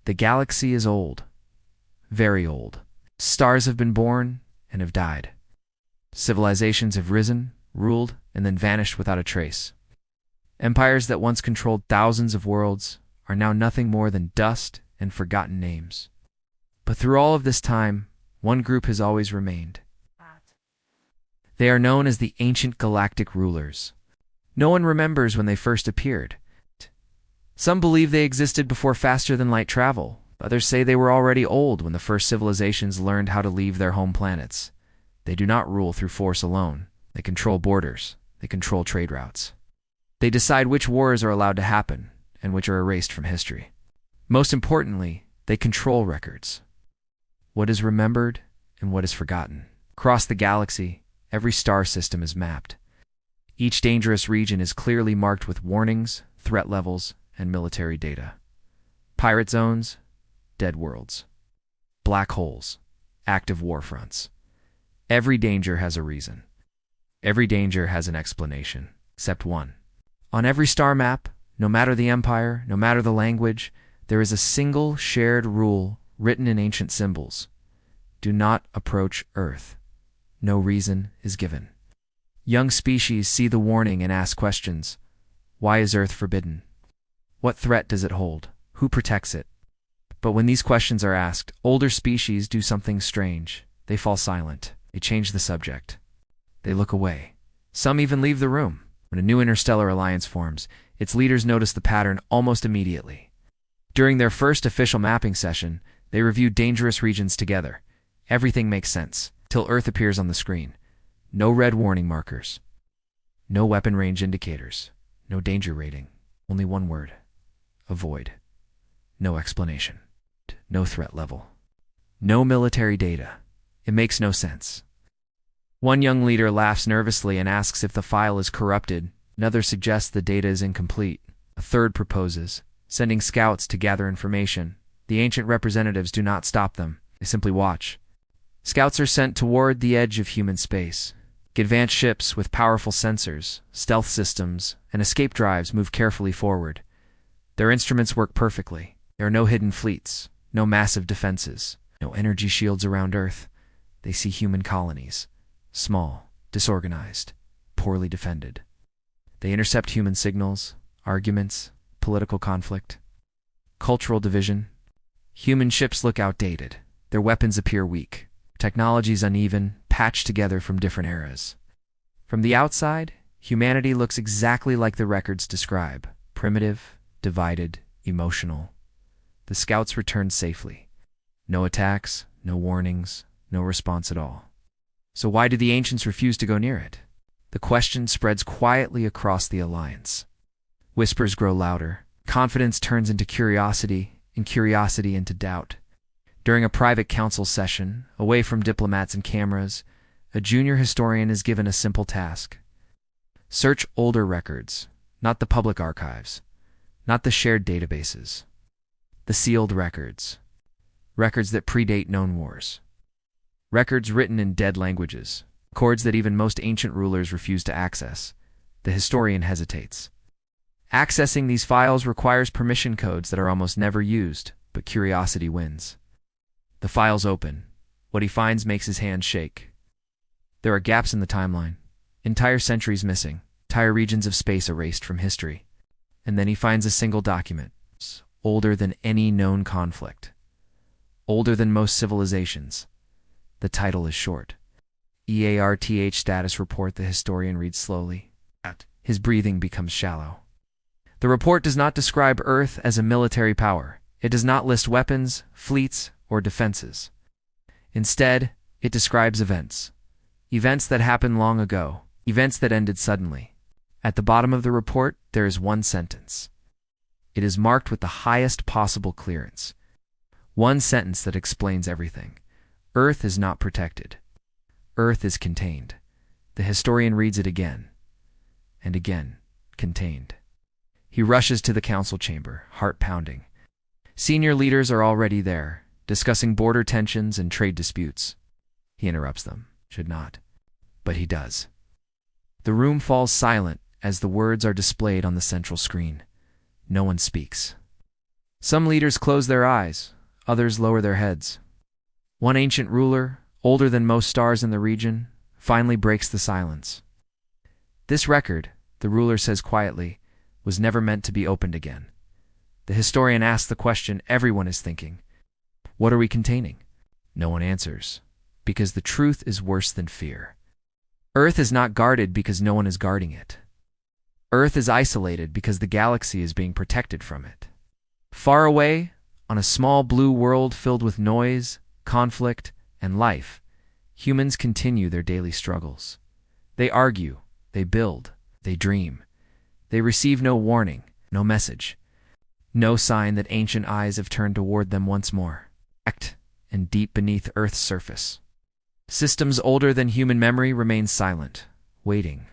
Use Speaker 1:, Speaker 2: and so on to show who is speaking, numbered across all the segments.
Speaker 1: The galaxy is old, very old. Stars have been born and have died. Civilizations have risen, ruled, and then vanished without a trace. Empires that once controlled thousands of worlds are now nothing more than dust and forgotten names. But through all of this time, one group has always remained. They are known as the ancient galactic rulers. No one remembers when they first appeared. Some believe they existed before faster-than-light travel. Others say they were already old when the first civilizations learned how to leave their home planets. They do not rule through force alone. They control borders. They control trade routes. They decide which wars are allowed to happen and which are erased from history. Most importantly, they control records. What is remembered and what is forgotten. Across the galaxy, every star system is mapped. Each dangerous region is clearly marked with warnings, threat levels, and military data. Pirate zones, dead worlds. Black holes, active war fronts. Every danger has a reason. Every danger has an explanation, except one. On every star map, no matter the empire, no matter the language, there is a single shared rule written in ancient symbols. Do not approach Earth. No reason is given. Young species see the warning and ask questions. Why is Earth forbidden? What threat does it hold? Who protects it? But when these questions are asked, older species do something strange. They fall silent. They change the subject. They look away. Some even leave the room. When a new interstellar alliance forms, its leaders notice the pattern almost immediately. During their first official mapping session, they review dangerous regions together. Everything makes sense, till Earth appears on the screen. No red warning markers. No weapon range indicators. No danger rating. Only one word. Avoid. No explanation. No threat level. No military data. It makes no sense. One young leader laughs nervously and asks if the file is corrupted. Another suggests the data is incomplete. A third proposes, sending scouts to gather information. The ancient representatives do not stop them. They simply watch. Scouts are sent toward the edge of human space. Advanced ships with powerful sensors, stealth systems, and escape drives move carefully forward. Their instruments work perfectly. There are no hidden fleets, no massive defenses, no energy shields around Earth. They see human colonies. Small, disorganized, poorly defended. They intercept human signals, arguments, political conflict, cultural division. Human ships look outdated. Their weapons appear weak. Technologies uneven, patched together from different eras. From the outside, humanity looks exactly like the records describe. Primitive, divided, emotional. The scouts return safely. No attacks, no warnings, no response at all. So why do the ancients refuse to go near it? The question spreads quietly across the alliance. Whispers grow louder. Confidence turns into curiosity, and curiosity into doubt. During a private council session, away from diplomats and cameras, a junior historian is given a simple task. Search older records, not the public archives, not the shared databases. The sealed records. Records that predate known wars. Records written in dead languages. Records that even most ancient rulers refuse to access. The historian hesitates. Accessing these files requires permission codes that are almost never used, but curiosity wins. The files open. What he finds makes his hands shake. There are gaps in the timeline. Entire centuries missing. Entire regions of space erased from history. And then he finds a single document. Older than any known conflict. Older than most civilizations. The title is short. EARTH status report, the historian reads slowly. His breathing becomes shallow. The report does not describe Earth as a military power. It does not list weapons, fleets, or defenses. Instead, it describes events. Events that happened long ago. Events that ended suddenly. At the bottom of the report, there is one sentence. It is marked with the highest possible clearance. One sentence that explains everything. Earth is not protected. Earth is contained. The historian reads it again. And again. Contained. He rushes to the council chamber, heart pounding. Senior leaders are already there, discussing border tensions and trade disputes. He interrupts them. Should not. But he does. The room falls silent as the words are displayed on the central screen. No one speaks. Some leaders close their eyes, others lower their heads. One ancient ruler, older than most stars in the region, finally breaks the silence. This record, the ruler says quietly, was never meant to be opened again. The historian asks the question everyone is thinking. What are we containing? No one answers, because the truth is worse than fear. Earth is not guarded because no one is guarding it. Earth is isolated because the galaxy is being protected from it. Far away, on a small blue world filled with noise, conflict, and life, humans continue their daily struggles. They argue, they build, they dream. They receive no warning, no message, no sign that ancient eyes have turned toward them once more. And deep beneath Earth's surface, systems older than human memory remain silent, waiting,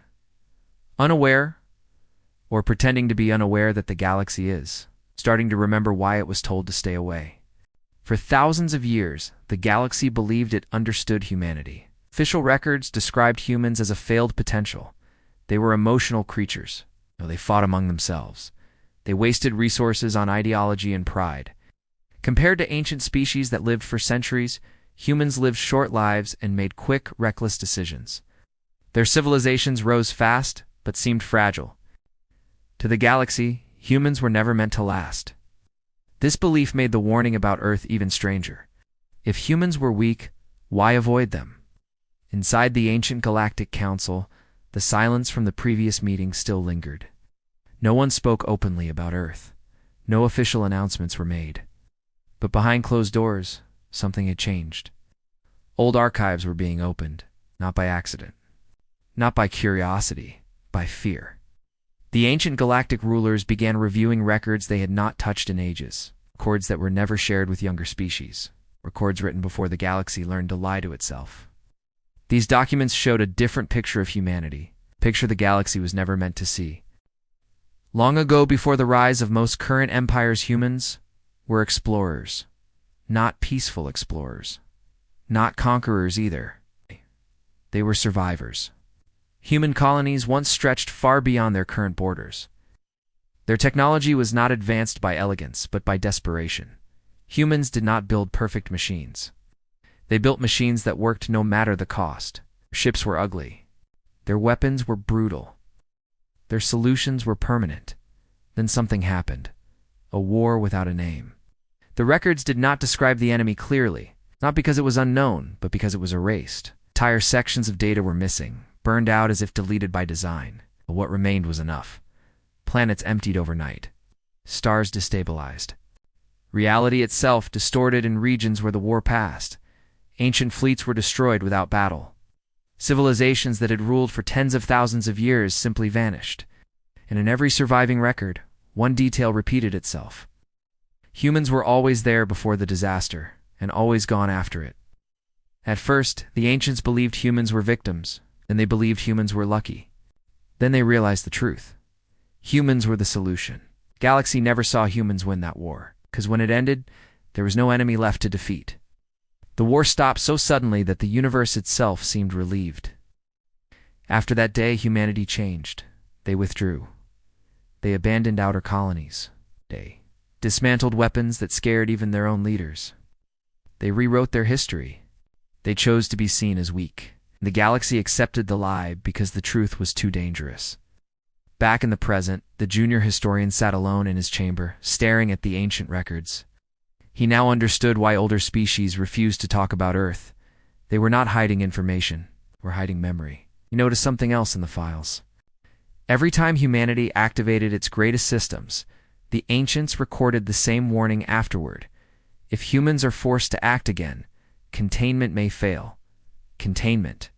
Speaker 1: unaware, or pretending to be unaware that the galaxy is, starting to remember why it was told to stay away. For thousands of years, the galaxy believed it understood humanity. Official records described humans as a failed potential. They were emotional creatures. They fought among themselves. They wasted resources on ideology and pride. Compared to ancient species that lived for centuries, humans lived short lives and made quick, reckless decisions. Their civilizations rose fast, but seemed fragile. To the galaxy, humans were never meant to last. This belief made the warning about Earth even stranger. If humans were weak, why avoid them? Inside the ancient Galactic Council, the silence from the previous meeting still lingered. No one spoke openly about Earth. No official announcements were made. But behind closed doors, something had changed. Old archives were being opened, not by accident, not by curiosity, by fear. The ancient galactic rulers began reviewing records they had not touched in ages, records that were never shared with younger species, records written before the galaxy learned to lie to itself. These documents showed a different picture of humanity, a picture the galaxy was never meant to see. Long ago, before the rise of most current empires, humans were explorers, not peaceful explorers, not conquerors either. They were survivors. Human colonies once stretched far beyond their current borders. Their technology was not advanced by elegance, but by desperation. Humans did not build perfect machines. They built machines that worked no matter the cost. Ships were ugly. Their weapons were brutal. Their solutions were permanent. Then something happened. A war without a name. The records did not describe the enemy clearly, not because it was unknown, but because it was erased. Entire sections of data were missing, burned out as if deleted by design. But what remained was enough. Planets emptied overnight. Stars destabilized. Reality itself distorted in regions where the war passed. Ancient fleets were destroyed without battle. Civilizations that had ruled for tens of thousands of years simply vanished. And in every surviving record, one detail repeated itself. Humans were always there before the disaster, and always gone after it. At first, the ancients believed humans were victims, and they believed humans were lucky. Then they realized the truth. Humans were the solution. Galaxy never saw humans win that war, because when it ended, there was no enemy left to defeat. The war stopped so suddenly that the universe itself seemed relieved. After that day, humanity changed. They withdrew. They abandoned outer colonies. They dismantled weapons that scared even their own leaders. They rewrote their history. They chose to be seen as weak. The galaxy accepted the lie because the truth was too dangerous. Back in the present, the junior historian sat alone in his chamber, staring at the ancient records. He now understood why older species refused to talk about Earth. They were not hiding information, they were hiding memory. He noticed something else in the files. Every time humanity activated its greatest systems, the ancients recorded the same warning afterward. If humans are forced to act again, containment may fail. Containment.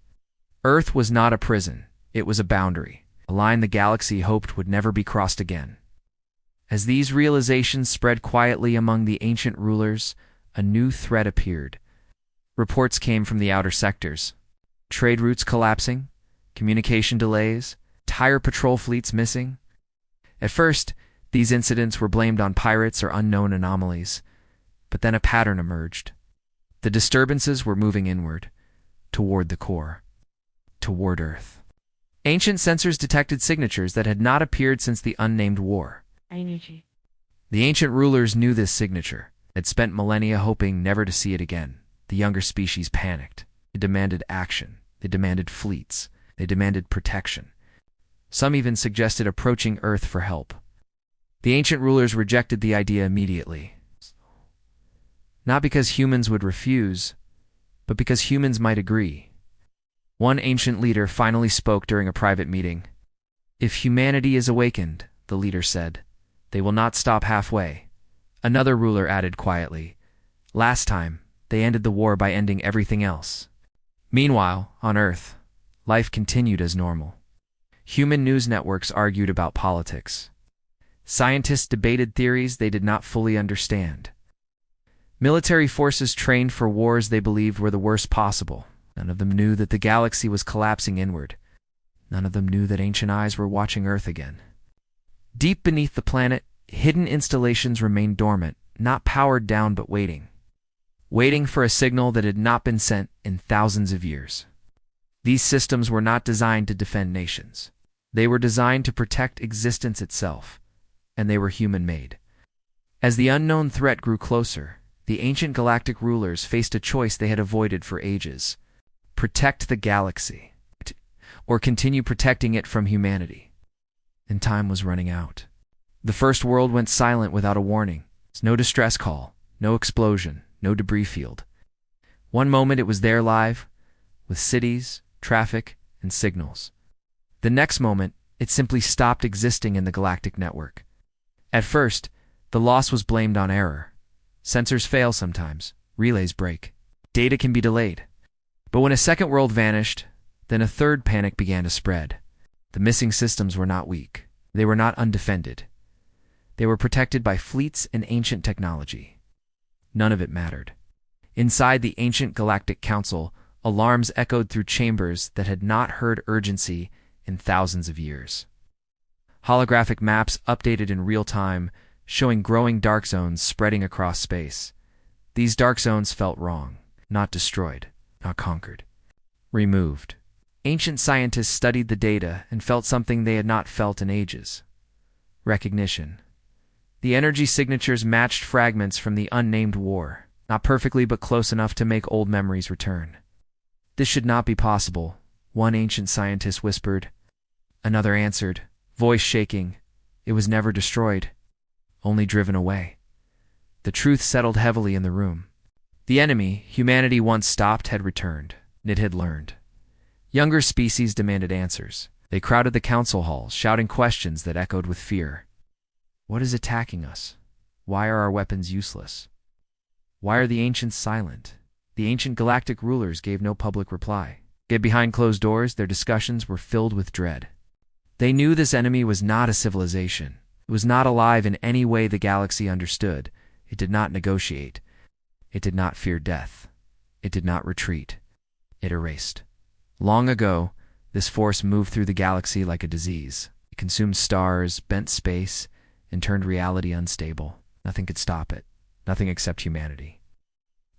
Speaker 1: Earth was not a prison, it was a boundary, a line the galaxy hoped would never be crossed again. As these realizations spread quietly among the ancient rulers, a new threat appeared. Reports came from the outer sectors. Trade routes collapsing, communication delays, entire patrol fleets missing. At first, these incidents were blamed on pirates or unknown anomalies, but then a pattern emerged. The disturbances were moving inward, toward the core, toward Earth. Ancient sensors detected signatures that had not appeared since the unnamed war.
Speaker 2: Energy.
Speaker 1: The ancient rulers knew this signature, had spent millennia hoping never to see it again. The younger species panicked. They demanded action. They demanded fleets. They demanded protection. Some even suggested approaching Earth for help. The ancient rulers rejected the idea immediately. Not because humans would refuse, but because humans might agree. One ancient leader finally spoke during a private meeting. "If humanity is awakened," the leader said, "they will not stop halfway." Another ruler added quietly, "Last time, they ended the war by ending everything else." Meanwhile, on Earth, life continued as normal. Human news networks argued about politics. Scientists debated theories they did not fully understand. Military forces trained for wars they believed were the worst possible. None of them knew that the galaxy was collapsing inward. None of them knew that ancient eyes were watching Earth again. Deep beneath the planet, hidden installations remained dormant, not powered down but waiting. Waiting for a signal that had not been sent in thousands of years. These systems were not designed to defend nations. They were designed to protect existence itself, and they were human-made. As the unknown threat grew closer, the ancient galactic rulers faced a choice they had avoided for ages: protect the galaxy, or continue protecting it from humanity. And time was running out. The first world went silent without a warning. No distress call, no explosion, no debris field. One moment it was there live, with cities, traffic, and signals. The next moment, it simply stopped existing in the galactic network. At first, the loss was blamed on error. Sensors fail sometimes, relays break, data can be delayed. But when a second world vanished, then a third panic began to spread. The missing systems were not weak. They were not undefended. They were protected by fleets and ancient technology. None of it mattered. Inside the ancient Galactic Council, alarms echoed through chambers that had not heard urgency in thousands of years. Holographic maps updated in real time, showing growing dark zones spreading across space. These dark zones felt wrong, not destroyed, not conquered. Removed. Ancient scientists studied the data and felt something they had not felt in ages: recognition. The energy signatures matched fragments from the unnamed war, not perfectly but close enough to make old memories return. "This should not be possible," one ancient scientist whispered. Another answered, voice shaking, "It was never destroyed, only driven away." The truth settled heavily in the room. The enemy, humanity once stopped, had returned. It had learned. Younger species demanded answers. They crowded the council halls, shouting questions that echoed with fear. What is attacking us? Why are our weapons useless? Why are the ancients silent? The ancient galactic rulers gave no public reply. Yet behind closed doors, their discussions were filled with dread. They knew this enemy was not a civilization. It was not alive in any way the galaxy understood. It did not negotiate. It did not fear death. It did not retreat. It erased. Long ago, this force moved through the galaxy like a disease. It consumed stars, bent space, and turned reality unstable. Nothing could stop it. Nothing except humanity.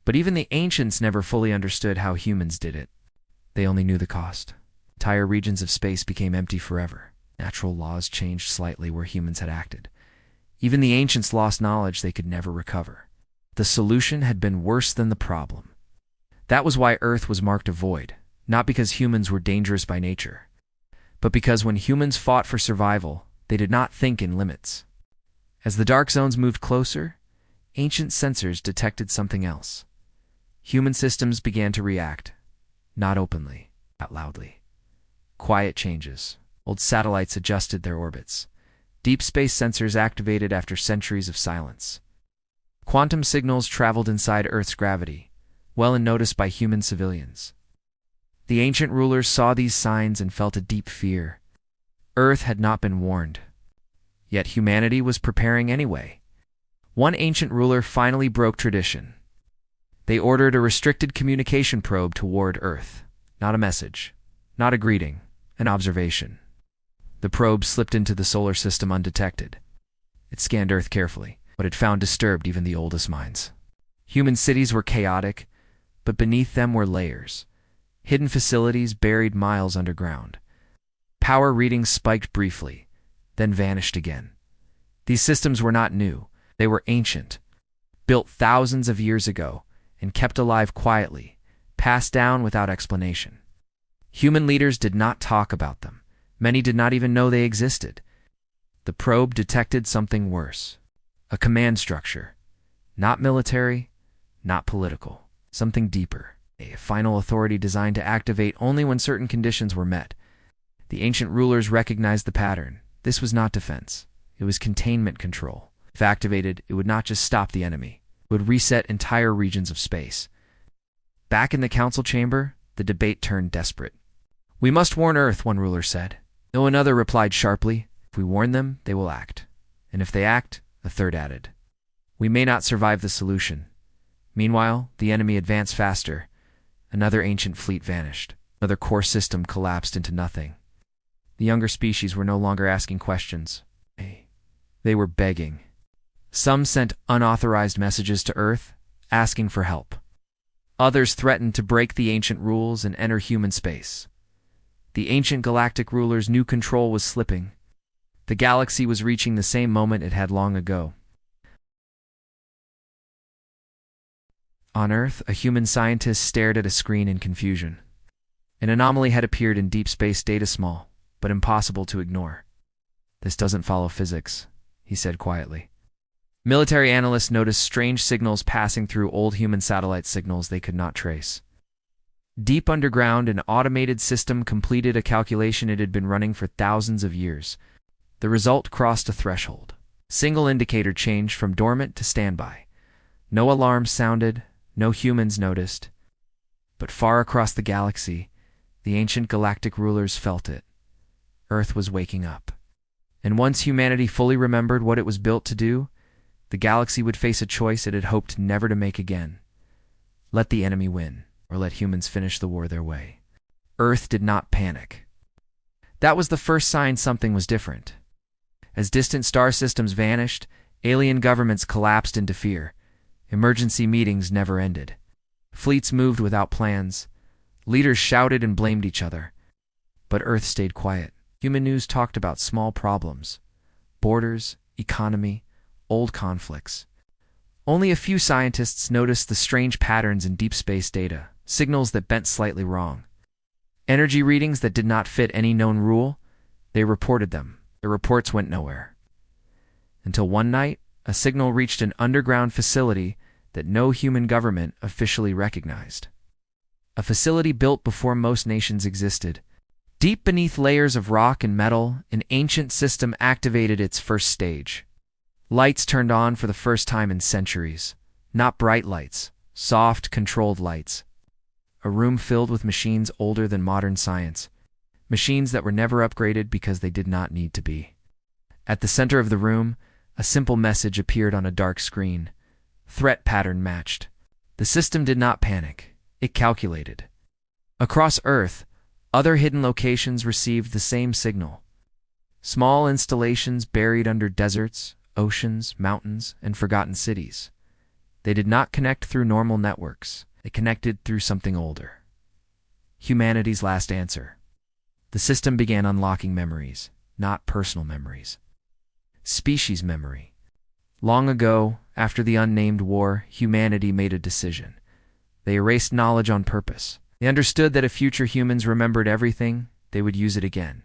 Speaker 1: But even the ancients never fully understood how humans did it. They only knew the cost. Entire regions of space became empty forever. Natural laws changed slightly where humans had acted. Even the ancients lost knowledge they could never recover. The solution had been worse than the problem. That was why Earth was marked a void, not because humans were dangerous by nature, but because when humans fought for survival, they did not think in limits. As the dark zones moved closer, ancient sensors detected something else. Human systems began to react, not openly, not loudly. Quiet changes. Old satellites adjusted their orbits. Deep space sensors activated after centuries of silence. Quantum signals traveled inside Earth's gravity, well unnoticed by human civilians. The ancient rulers saw these signs and felt a deep fear. Earth had not been warned. Yet humanity was preparing anyway. One ancient ruler finally broke tradition. They ordered a restricted communication probe toward Earth. Not a message, not a greeting, an observation. The probe slipped into the solar system undetected. It scanned Earth carefully. What it found disturbed even the oldest minds. Human cities were chaotic, but beneath them were layers. Hidden facilities buried miles underground. Power readings spiked briefly, then vanished again. These systems were not new. They were ancient, built thousands of years ago, and kept alive quietly, passed down without explanation. Human leaders did not talk about them. Many did not even know they existed. The probe detected something worse. A command structure. Not military, not political. Something deeper. A final authority designed to activate only when certain conditions were met. The ancient rulers recognized the pattern. This was not defense. It was containment control. If activated, it would not just stop the enemy. It would reset entire regions of space. Back in the council chamber, the debate turned desperate. "We must warn Earth," one ruler said. No, another replied sharply. "If we warn them, they will act. And if they act," a third added, "we may not survive the solution." Meanwhile, the enemy advanced faster. Another ancient fleet vanished. Another core system collapsed into nothing. The younger species were no longer asking questions. They were begging. Some sent unauthorized messages to Earth, asking for help. Others threatened to break the ancient rules and enter human space. The ancient galactic rulers knew control was slipping. The galaxy was reaching the same moment it had long ago. On Earth, a human scientist stared at a screen in confusion. An anomaly had appeared in deep space data, small, but impossible to ignore. "This doesn't follow physics," he said quietly. Military analysts noticed strange signals passing through old human satellite signals they could not trace. Deep underground, an automated system completed a calculation it had been running for thousands of years. The result crossed a threshold. Single indicator changed from dormant to standby. No alarms sounded, no humans noticed. But far across the galaxy, the ancient galactic rulers felt it. Earth was waking up. And once humanity fully remembered what it was built to do, the galaxy would face a choice it had hoped never to make again. Let the enemy win, or let humans finish the war their way. Earth did not panic. That was the first sign something was different. As distant star systems vanished, alien governments collapsed into fear. Emergency meetings never ended. Fleets moved without plans. Leaders shouted and blamed each other. But Earth stayed quiet. Human news talked about small problems. Borders, economy, old conflicts. Only a few scientists noticed the strange patterns in deep space data, signals that bent slightly wrong. Energy readings that did not fit any known rule. They reported them. The reports went nowhere. Until one night, a signal reached an underground facility that no human government officially recognized. A facility built before most nations existed. Deep beneath layers of rock and metal, an ancient system activated its first stage. Lights turned on for the first time in centuries. Not bright lights, soft, controlled lights. A room filled with machines older than modern science. Machines that were never upgraded because they did not need to be. At the center of the room, a simple message appeared on a dark screen. Threat pattern matched. The system did not panic. It calculated. Across Earth, other hidden locations received the same signal. Small installations buried under deserts, oceans, mountains, and forgotten cities. They did not connect through normal networks. They connected through something older. Humanity's last answer. The system began unlocking memories, not personal memories. Species memory. Long ago, after the unnamed war, humanity made a decision. They erased knowledge on purpose. They understood that if future humans remembered everything, they would use it again.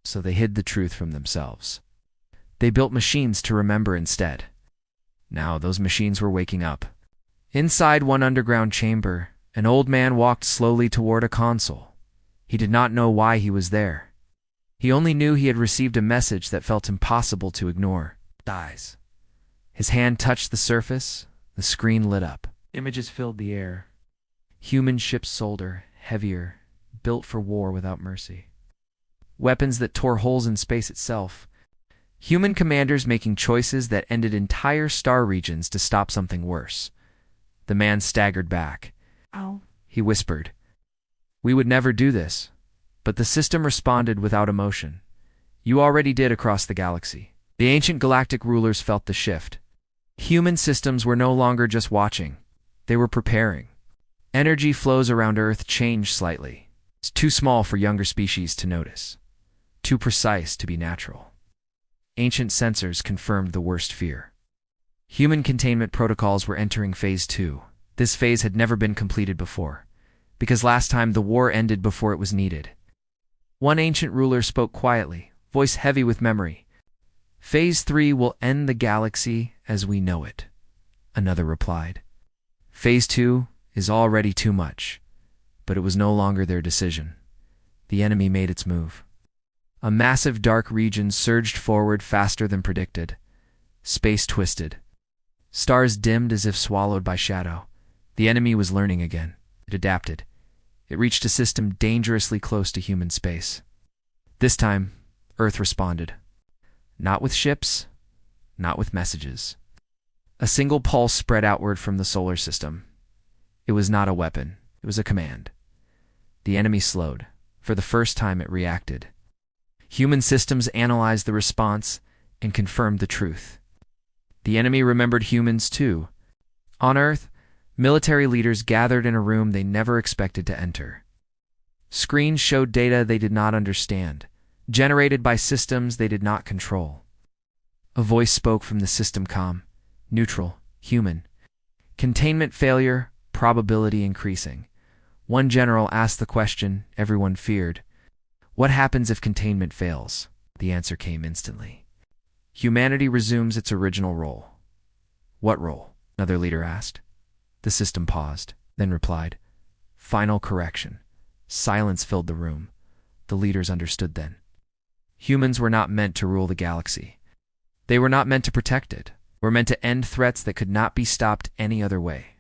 Speaker 1: So they hid the truth from themselves. They built machines to remember instead. Now those machines were waking up. Inside one underground chamber, an old man walked slowly toward a console. He did not know why he was there. He only knew he had received a message that felt impossible to ignore. Dies. His hand touched the surface. The screen lit up. Images filled the air. Human ships solder, heavier, built for war without mercy. Weapons that tore holes in space itself. Human commanders making choices that ended entire star regions to stop something worse. The man staggered back.
Speaker 2: "Ow,"
Speaker 1: he whispered. "We would never do this." But the system responded without emotion. "You already did across the galaxy." The ancient galactic rulers felt the shift. Human systems were no longer just watching. They were preparing. Energy flows around Earth changed slightly. It's too small for younger species to notice. Too precise to be natural. Ancient sensors confirmed the worst fear. Human containment protocols were entering Phase 2. This phase had never been completed before, because last time the war ended before it was needed. One ancient ruler spoke quietly, voice heavy with memory. Phase 3 will end the galaxy as we know it, another replied. Phase 2 is already too much, but it was no longer their decision. The enemy made its move. A massive dark region surged forward faster than predicted. Space twisted. Stars dimmed as if swallowed by shadow. The enemy was learning again. It adapted. It reached a system dangerously close to human space. This time, Earth responded. Not with ships, not with messages. A single pulse spread outward from the solar system. It was not a weapon. It was a command. The enemy slowed. For the first time, it reacted. Human systems analyzed the response and confirmed the truth. The enemy remembered humans too. On Earth, military leaders gathered in a room they never expected to enter. Screens showed data they did not understand, generated by systems they did not control. A voice spoke from the system comm, neutral, human. Containment failure, probability increasing. One general asked the question everyone feared. What happens if containment fails? The answer came instantly. Humanity resumes its original role. What role? Another leader asked. The system paused, then replied, Final correction. Silence filled the room. The leaders understood then. Humans were not meant to rule the galaxy. They were not meant to protect it. Were meant to end threats that could not be stopped any other way.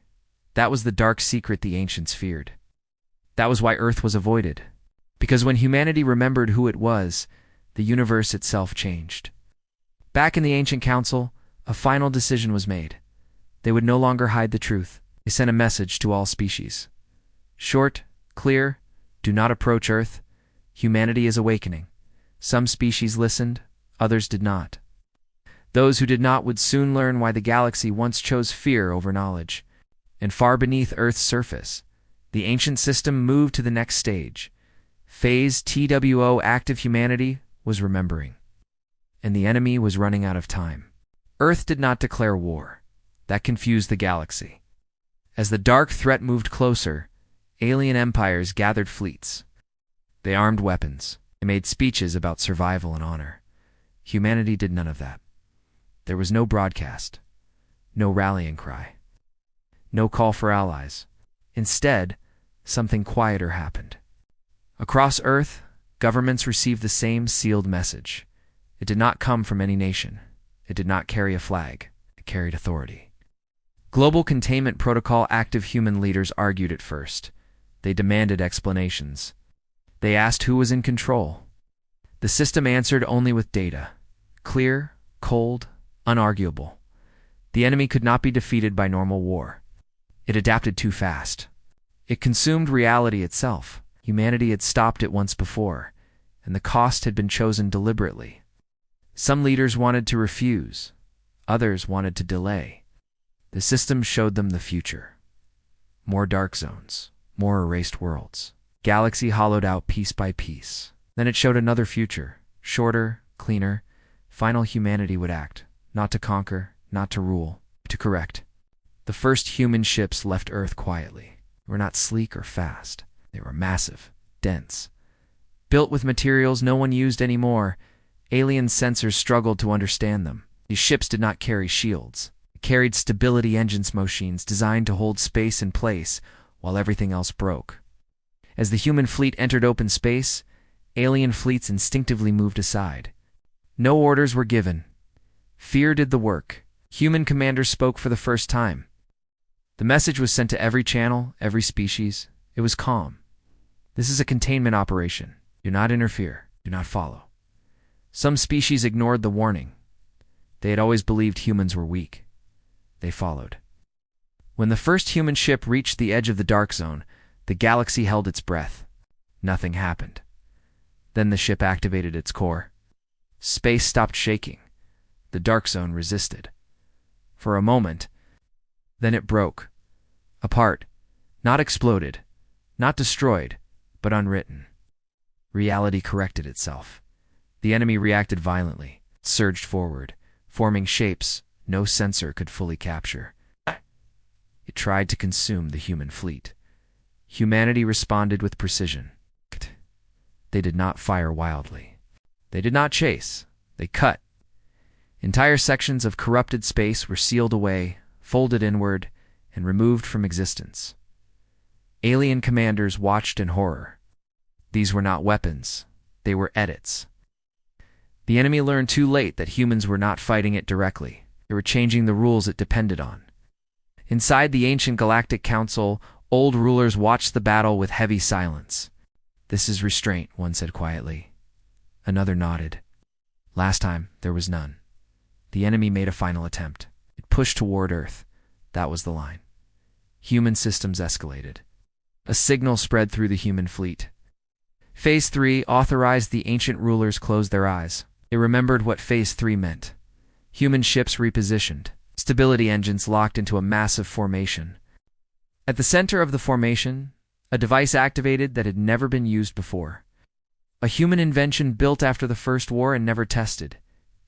Speaker 1: That was the dark secret the ancients feared. That was why Earth was avoided. Because when humanity remembered who it was, the universe itself changed. Back in the ancient council, a final decision was made. They would no longer hide the truth. They sent a message to all species. Short, clear, do not approach Earth. Humanity is awakening. Some species listened, others did not. Those who did not would soon learn why the galaxy once chose fear over knowledge. And far beneath Earth's surface, the ancient system moved to the next stage. Phase TWO active humanity was remembering. And the enemy was running out of time. Earth did not declare war. That confused the galaxy. As the dark threat moved closer, alien empires gathered fleets. They armed weapons. They made speeches about survival and honor. Humanity did none of that. There was no broadcast, no rallying cry, no call for allies. Instead, something quieter happened. Across Earth, governments received the same sealed message. It did not come from any nation. It did not carry a flag. It carried authority. Global Containment Protocol active human leaders argued at first. They demanded explanations. They asked who was in control. The system answered only with data. Clear, cold, unarguable. The enemy could not be defeated by normal war. It adapted too fast. It consumed reality itself. Humanity had stopped it once before, and the cost had been chosen deliberately. Some leaders wanted to refuse. Others wanted to delay. The system showed them the future. More dark zones, more erased worlds. Galaxy hollowed out piece by piece. Then it showed another future, shorter, cleaner. Final humanity would act, not to conquer, not to rule, to correct. The first human ships left Earth quietly. They were not sleek or fast. They were massive, dense. Built with materials no one used anymore, alien sensors struggled to understand them. These ships did not carry shields. They carried stability engines machines designed to hold space in place while everything else broke. As the human fleet entered open space, alien fleets instinctively moved aside. No orders were given. Fear did the work. Human commanders spoke for the first time. The message was sent to every channel, every species. It was calm. This is a containment operation. Do not interfere. Do not follow. Some species ignored the warning. They had always believed humans were weak. They followed. When the first human ship reached the edge of the dark zone, the galaxy held its breath. Nothing happened. Then the ship activated its core. Space stopped shaking. The dark zone resisted. For a moment, then it broke. Apart. Not exploded. Not destroyed, but unwritten. Reality corrected itself. The enemy reacted violently, surged forward, forming shapes, no sensor could fully capture. It tried to consume the human fleet. Humanity responded with precision. They did not fire wildly. They did not chase. They cut. Entire sections of corrupted space were sealed away, folded inward, and removed from existence. Alien commanders watched in horror. These were not weapons. They were edits. The enemy learned too late that humans were not fighting it directly. They were changing the rules it depended on. Inside the ancient Galactic Council, old rulers watched the battle with heavy silence. "This is restraint," one said quietly. Another nodded. Last time, there was none. The enemy made a final attempt. It pushed toward Earth. That was the line. Human systems escalated. A signal spread through the human fleet. Phase 3 authorized. The ancient rulers closed their eyes. They remembered what Phase 3 meant. Human ships repositioned. Stability engines locked into a massive formation. At the center of the formation, a device activated that had never been used before. A human invention built after the First War and never tested.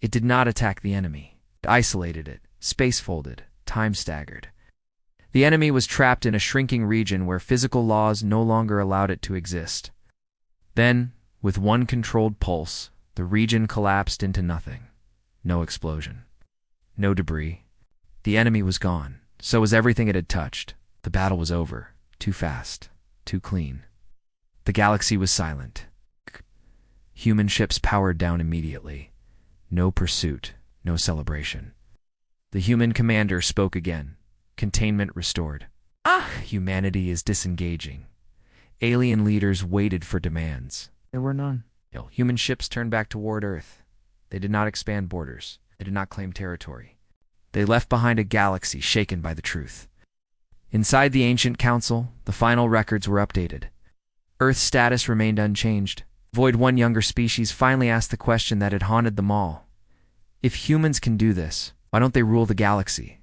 Speaker 1: It did not attack the enemy. It isolated it, space-folded, time-staggered. The enemy was trapped in a shrinking region where physical laws no longer allowed it to exist. Then, with one controlled pulse, the region collapsed into nothing. No explosion. No debris. The enemy was gone. So was everything it had touched. The battle was over. Too fast. Too clean. The galaxy was silent. Human ships powered down immediately. No pursuit. No celebration. The human commander spoke again. Containment restored. Humanity is disengaging. Alien leaders waited for demands. There were none. Human ships turned back toward Earth. They did not expand borders. They did not claim territory. They left behind a galaxy shaken by the truth. Inside the ancient council, the final records were updated. Earth's status remained unchanged. Void One younger species finally asked the question that had haunted them all. If humans can do this, why don't they rule the galaxy?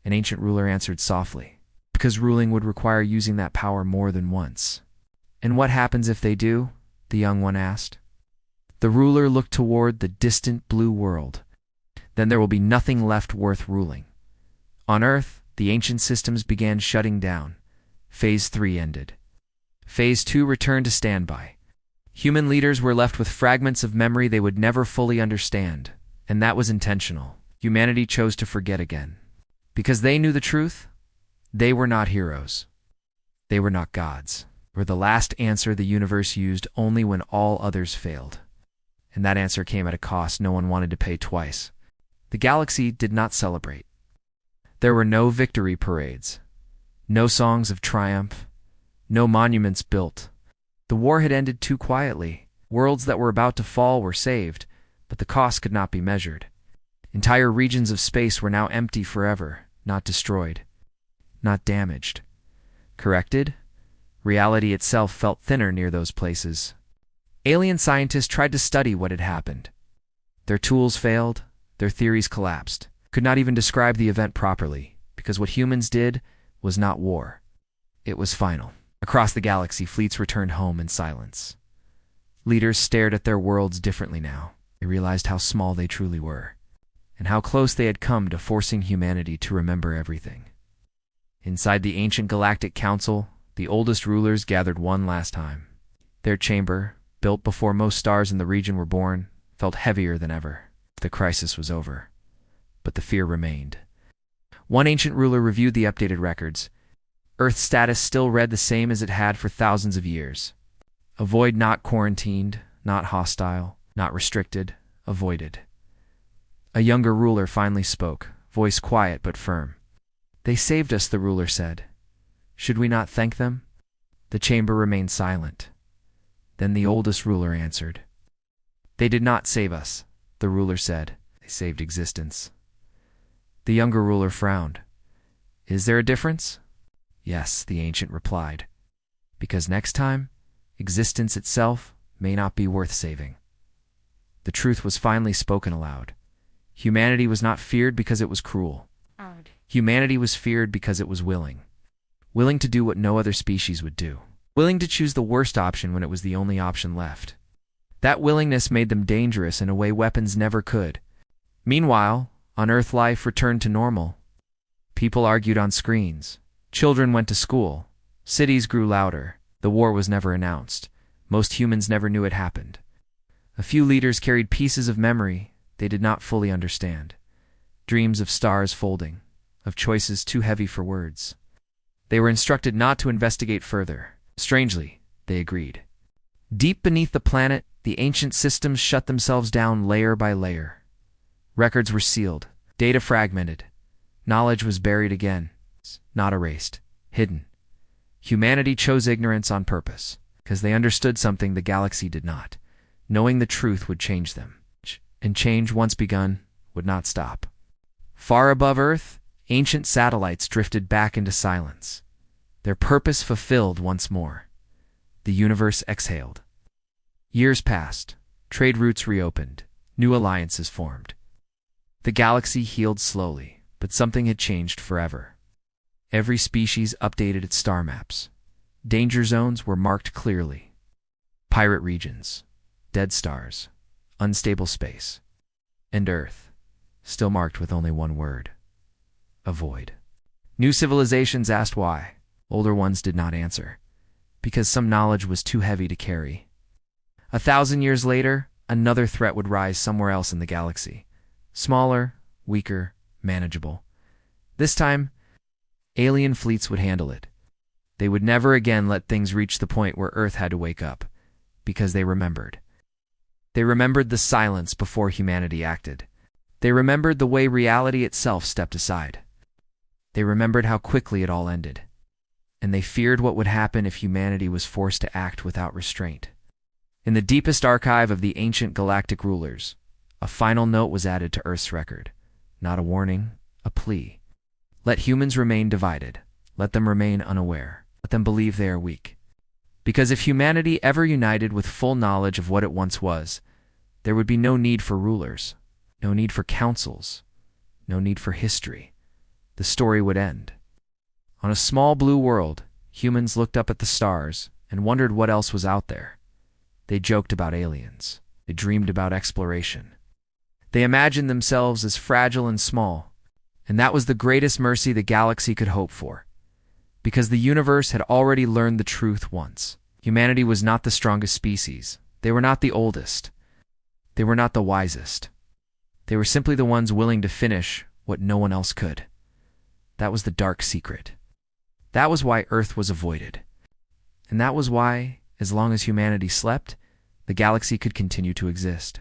Speaker 1: An ancient ruler answered softly. Because ruling would require using that power more than once. And what happens if they do? The young one asked. The ruler looked toward the distant blue world. Then there will be nothing left worth ruling. On Earth, the ancient systems began shutting down. Phase 3 ended. Phase 2 returned to standby. Human leaders were left with fragments of memory they would never fully understand, and that was intentional. Humanity chose to forget again. Because they knew the truth, they were not heroes. They were not gods. They were the last answer the universe used only when all others failed. And that answer came at a cost no one wanted to pay twice. The galaxy did not celebrate. There were no victory parades, no songs of triumph, no monuments built. The war had ended too quietly. Worlds that were about to fall were saved, but the cost could not be measured. Entire regions of space were now empty forever, not destroyed, not damaged. Corrected? Reality itself felt thinner near those places. Alien scientists tried to study what had happened. Their tools failed, their theories collapsed. Could not even describe the event properly, because what humans did was not war. It was final. Across the galaxy, fleets returned home in silence. Leaders stared at their worlds differently now. They realized how small they truly were, and how close they had come to forcing humanity to remember everything. Inside the ancient Galactic Council, the oldest rulers gathered one last time. Their chamber, built before most stars in the region were born, felt heavier than ever. The crisis was over, but the fear remained. One ancient ruler reviewed the updated records. Earth's status still read the same as it had for thousands of years. A void not quarantined, not hostile, not restricted, avoided. A younger ruler finally spoke, voice quiet but firm. "They saved us," the ruler said. "Should we not thank them?" The chamber remained silent. Then the oldest ruler answered. "They did not save us," the ruler said. "They saved existence." The younger ruler frowned. "Is there a difference?" "Yes," the ancient replied. "Because next time, existence itself may not be worth saving." The truth was finally spoken aloud. Humanity was not feared because it was cruel. Humanity was feared because it was willing. Willing to do what no other species would do. Willing to choose the worst option when it was the only option left. That willingness made them dangerous in a way weapons never could. Meanwhile, On Earth, life returned to normal. People argued on screens. Children went to school. Cities grew louder. The war was never announced. Most humans never knew it happened. A few leaders carried pieces of memory they did not fully understand. Dreams of stars folding, of choices too heavy for words. They were instructed not to investigate further. Strangely, they agreed. Deep beneath the planet, the ancient systems shut themselves down layer by layer. Records were sealed, data fragmented. Knowledge was buried again, not erased, hidden. Humanity chose ignorance on purpose, because they understood something the galaxy did not. Knowing the truth would change them. And change, once begun, would not stop. Far above Earth, ancient satellites drifted back into silence. Their purpose fulfilled once more. The universe exhaled. Years passed. Trade routes reopened. New alliances formed. The galaxy healed slowly, but something had changed forever. Every species updated its star maps. Danger zones were marked clearly. Pirate regions, dead stars, unstable space, and Earth, still marked with only one word: a void. New civilizations asked why. Older ones did not answer, because some knowledge was too heavy to carry. 1,000 years later, another threat would rise somewhere else in the galaxy. Smaller, weaker, manageable. This time, alien fleets would handle it. They would never again let things reach the point where Earth had to wake up, because they remembered. They remembered the silence before humanity acted. They remembered the way reality itself stepped aside. They remembered how quickly it all ended. And they feared what would happen if humanity was forced to act without restraint. In the deepest archive of the ancient galactic rulers, a final note was added to Earth's record. Not a warning, a plea. Let humans remain divided. Let them remain unaware. Let them believe they are weak. Because if humanity ever united with full knowledge of what it once was, there would be no need for rulers, no need for councils, no need for history. The story would end. On a small blue world, humans looked up at the stars and wondered what else was out there. They joked about aliens. They dreamed about exploration. They imagined themselves as fragile and small, and that was the greatest mercy the galaxy could hope for. Because the universe had already learned the truth once. Humanity was not the strongest species. They were not the oldest. They were not the wisest. They were simply the ones willing to finish what no one else could. That was the dark secret. That was why Earth was avoided. And that was why, as long as humanity slept, the galaxy could continue to exist.